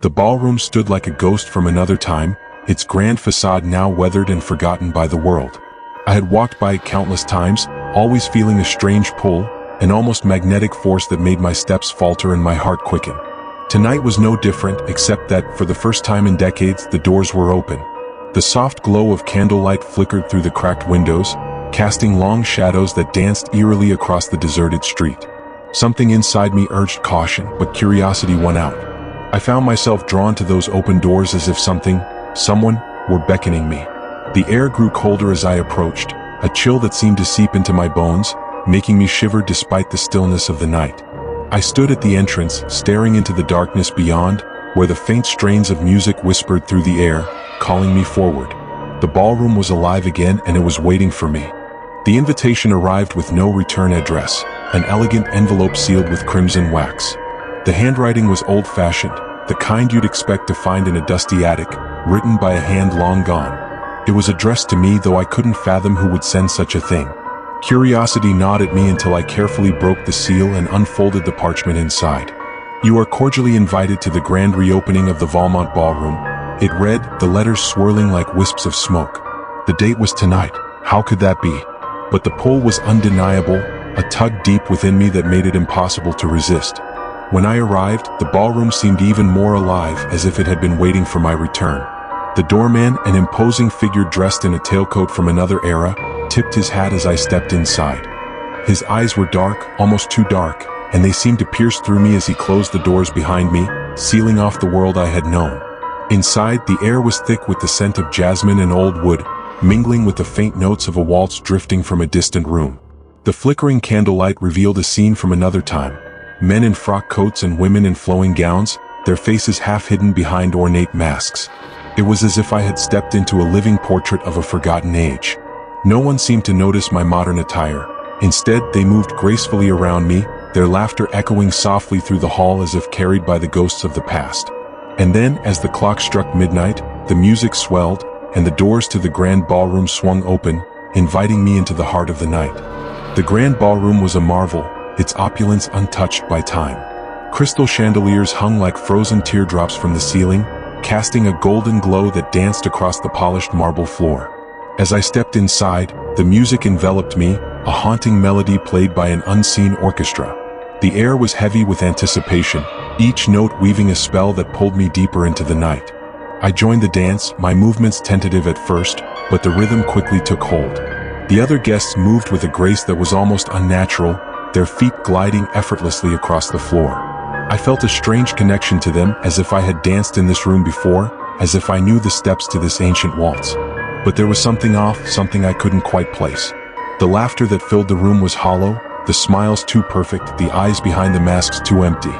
The ballroom stood like a ghost from another time, its grand facade now weathered and forgotten by the world. I had walked by it countless times, always feeling a strange pull, an almost magnetic force that made my steps falter and my heart quicken. Tonight was no different, except that, for the first time in decades, the doors were open. The soft glow of candlelight flickered through the cracked windows, casting long shadows that danced eerily across the deserted street. Something inside me urged caution, but curiosity won out. I found myself drawn to those open doors as if someone, were beckoning me. The air grew colder as I approached, a chill that seemed to seep into my bones, making me shiver despite the stillness of the night. I stood at the entrance, staring into the darkness beyond, where the faint strains of music whispered through the air, calling me forward. The ballroom was alive again, and it was waiting for me. The invitation arrived with no return address, an elegant envelope sealed with crimson wax. The handwriting was old-fashioned, the kind you'd expect to find in a dusty attic, written by a hand long gone. It was addressed to me, though I couldn't fathom who would send such a thing. Curiosity gnawed at me until I carefully broke the seal and unfolded the parchment inside. "You are cordially invited to the grand reopening of the Valmont Ballroom," it read, the letters swirling like wisps of smoke. The date was tonight. How could that be? But the pull was undeniable, a tug deep within me that made it impossible to resist. When I arrived, the ballroom seemed even more alive, as if it had been waiting for my return. The doorman, an imposing figure dressed in a tailcoat from another era, tipped his hat as I stepped inside. His eyes were dark, almost too dark, and they seemed to pierce through me as he closed the doors behind me, sealing off the world I had known. Inside, the air was thick with the scent of jasmine and old wood, mingling with the faint notes of a waltz drifting from a distant room. The flickering candlelight revealed a scene from another time. Men in frock coats and women in flowing gowns, their faces half hidden behind ornate masks. It was as if I had stepped into a living portrait of a forgotten age. No one seemed to notice my modern attire. Instead, they moved gracefully around me, their laughter echoing softly through the hall as if carried by the ghosts of the past. And then, as the clock struck midnight, the music swelled, and the doors to the grand ballroom swung open, inviting me into the heart of the night. The grand ballroom was a marvel, its opulence untouched by time. Crystal chandeliers hung like frozen teardrops from the ceiling, casting a golden glow that danced across the polished marble floor. As I stepped inside, the music enveloped me, a haunting melody played by an unseen orchestra. The air was heavy with anticipation, each note weaving a spell that pulled me deeper into the night. I joined the dance, my movements tentative at first, but the rhythm quickly took hold. The other guests moved with a grace that was almost unnatural, their feet gliding effortlessly across the floor. I felt a strange connection to them, as if I had danced in this room before, as if I knew the steps to this ancient waltz. But there was something off, something I couldn't quite place. The laughter that filled the room was hollow, the smiles too perfect, the eyes behind the masks too empty.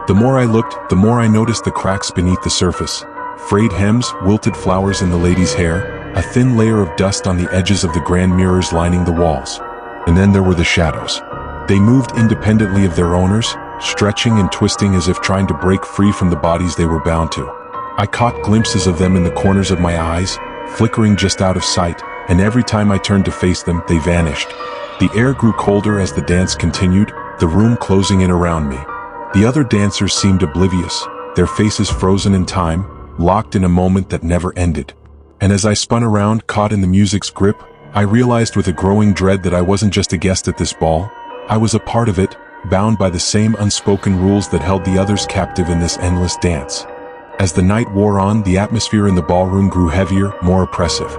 The more I looked, the more I noticed the cracks beneath the surface. Frayed hems, wilted flowers in the lady's hair, a thin layer of dust on the edges of the grand mirrors lining the walls. And then there were the shadows. They moved independently of their owners, stretching and twisting as if trying to break free from the bodies they were bound to. I caught glimpses of them in the corners of my eyes, flickering just out of sight, and every time I turned to face them, they vanished. The air grew colder as the dance continued, the room closing in around me. The other dancers seemed oblivious, their faces frozen in time, locked in a moment that never ended. And as I spun around, caught in the music's grip, I realized with a growing dread that I wasn't just a guest at this ball. I was a part of it, bound by the same unspoken rules that held the others captive in this endless dance. As the night wore on, the atmosphere in the ballroom grew heavier, more oppressive.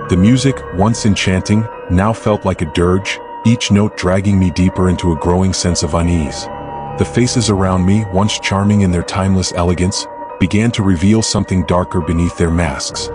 The music, once enchanting, now felt like a dirge, each note dragging me deeper into a growing sense of unease. The faces around me, once charming in their timeless elegance, began to reveal something darker beneath their masks.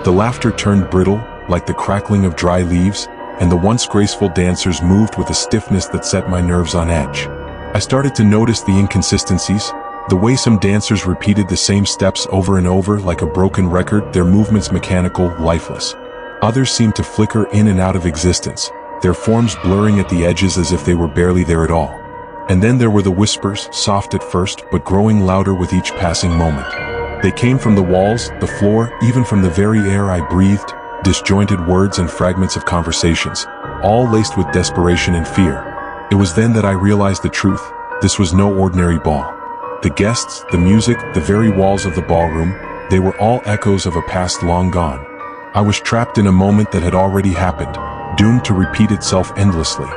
The laughter turned brittle, like the crackling of dry leaves, and the once graceful dancers moved with a stiffness that set my nerves on edge. I started to notice the inconsistencies, the way some dancers repeated the same steps over and over like a broken record, their movements mechanical, lifeless. Others seemed to flicker in and out of existence, their forms blurring at the edges as if they were barely there at all. And then there were the whispers, soft at first, but growing louder with each passing moment. They came from the walls, the floor, even from the very air I breathed, disjointed words and fragments of conversations, all laced with desperation and fear. It was then that I realized the truth. This was no ordinary ball. The guests, the music, the very walls of the ballroom, they were all echoes of a past long gone. I was trapped in a moment that had already happened, doomed to repeat itself endlessly.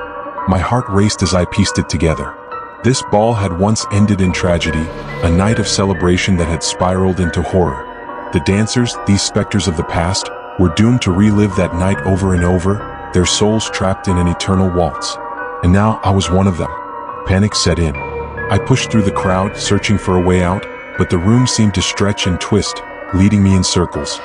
My heart raced as I pieced it together. This ball had once ended in tragedy, a night of celebration that had spiraled into horror. The dancers, these specters of the past, were doomed to relive that night over and over, their souls trapped in an eternal waltz. And now I was one of them. Panic set in. I pushed through the crowd, searching for a way out, but the room seemed to stretch and twist, leading me in circles.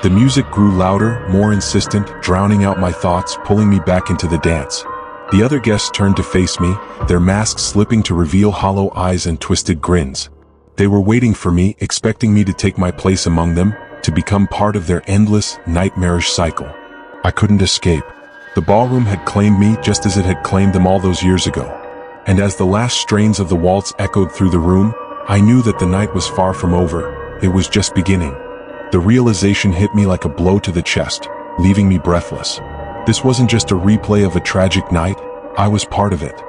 The music grew louder, more insistent, drowning out my thoughts, pulling me back into the dance. The other guests turned to face me, their masks slipping to reveal hollow eyes and twisted grins. They were waiting for me, expecting me to take my place among them, to become part of their endless, nightmarish cycle. I couldn't escape. The ballroom had claimed me just as it had claimed them all those years ago. And as the last strains of the waltz echoed through the room, I knew that the night was far from over, it was just beginning. The realization hit me like a blow to the chest, leaving me breathless. This wasn't just a replay of a tragic night, I was part of it.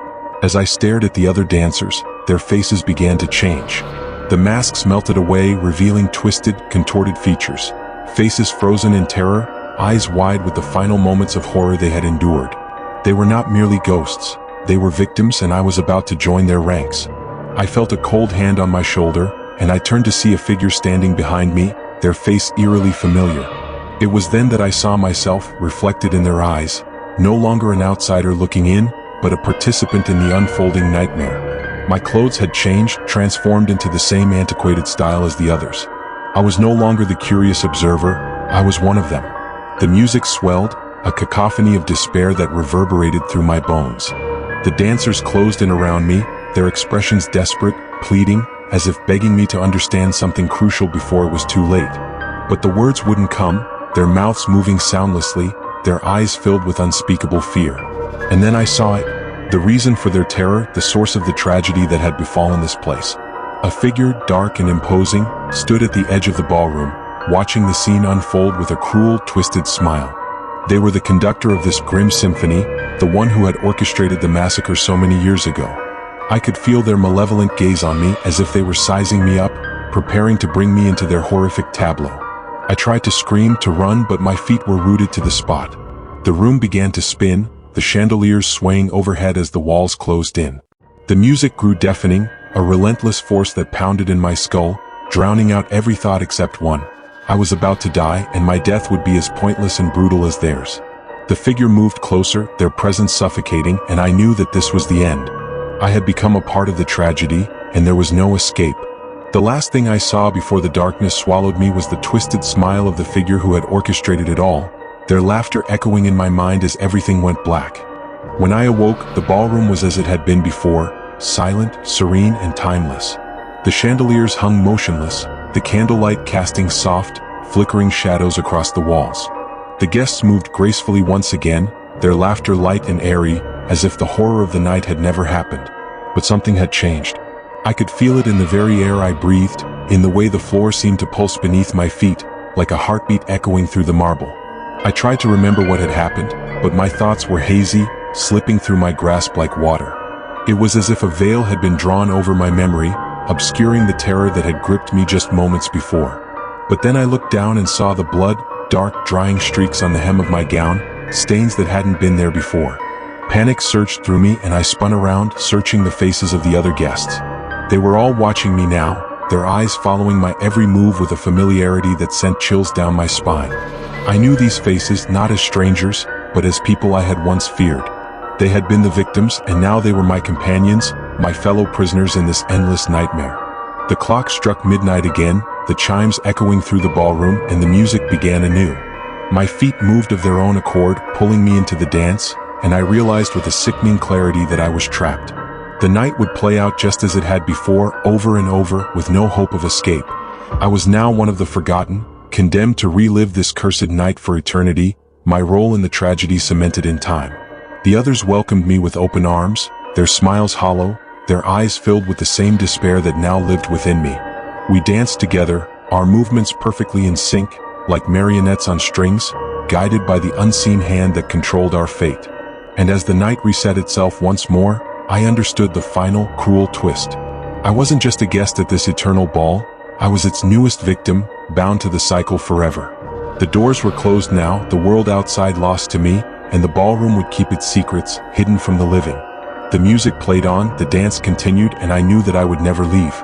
As I stared at the other dancers, their faces began to change. The masks melted away, revealing twisted, contorted features. Faces frozen in terror, eyes wide with the final moments of horror they had endured. They were not merely ghosts, they were victims, and I was about to join their ranks. I felt a cold hand on my shoulder, and I turned to see a figure standing behind me, their face eerily familiar. It was then that I saw myself, reflected in their eyes, no longer an outsider looking in, but a participant in the unfolding nightmare. My clothes had changed, transformed into the same antiquated style as the others. I was no longer the curious observer, I was one of them. The music swelled, a cacophony of despair that reverberated through my bones. The dancers closed in around me, their expressions desperate, pleading, as if begging me to understand something crucial before it was too late. But the words wouldn't come, their mouths moving soundlessly, their eyes filled with unspeakable fear. And then I saw it, the reason for their terror, the source of the tragedy that had befallen this place. A figure, dark and imposing, stood at the edge of the ballroom, watching the scene unfold with a cruel, twisted smile. They were the conductor of this grim symphony, the one who had orchestrated the massacre so many years ago. I could feel their malevolent gaze on me as if they were sizing me up, preparing to bring me into their horrific tableau. I tried to scream, to run, but my feet were rooted to the spot. The room began to spin, the chandeliers swaying overhead as the walls closed in. The music grew deafening, a relentless force that pounded in my skull, drowning out every thought except one. I was about to die, and my death would be as pointless and brutal as theirs. The figure moved closer, their presence suffocating, and I knew that this was the end. I had become a part of the tragedy, and there was no escape. The last thing I saw before the darkness swallowed me was the twisted smile of the figure who had orchestrated it all, their laughter echoing in my mind as everything went black. When I awoke, the ballroom was as it had been before, silent, serene, and timeless. The chandeliers hung motionless, the candlelight casting soft, flickering shadows across the walls. The guests moved gracefully once again, their laughter light and airy, as if the horror of the night had never happened. But something had changed. I could feel it in the very air I breathed, in the way the floor seemed to pulse beneath my feet, like a heartbeat echoing through the marble. I tried to remember what had happened, but my thoughts were hazy, slipping through my grasp like water. It was as if a veil had been drawn over my memory, obscuring the terror that had gripped me just moments before. But then I looked down and saw the blood, dark, drying streaks on the hem of my gown, stains that hadn't been there before. Panic surged through me, and I spun around, searching the faces of the other guests. They were all watching me now, their eyes following my every move with a familiarity that sent chills down my spine. I knew these faces not as strangers, but as people I had once feared. They had been the victims, and now they were my companions, my fellow prisoners in this endless nightmare. The clock struck midnight again, the chimes echoing through the ballroom, and the music began anew. My feet moved of their own accord, pulling me into the dance, and I realized with a sickening clarity that I was trapped. The night would play out just as it had before, over and over, with no hope of escape. I was now one of the forgotten, condemned to relive this cursed night for eternity, my role in the tragedy cemented in time. The others welcomed me with open arms, their smiles hollow, their eyes filled with the same despair that now lived within me. We danced together, our movements perfectly in sync, like marionettes on strings, guided by the unseen hand that controlled our fate. And as the night reset itself once more, I understood the final, cruel twist. I wasn't just a guest at this eternal ball, I was its newest victim, bound to the cycle forever. The doors were closed now, the world outside lost to me, and the ballroom would keep its secrets hidden from the living. The music played on, the dance continued, and I knew that I would never leave.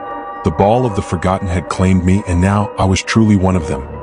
The ball of the forgotten had claimed me, and now I was truly one of them.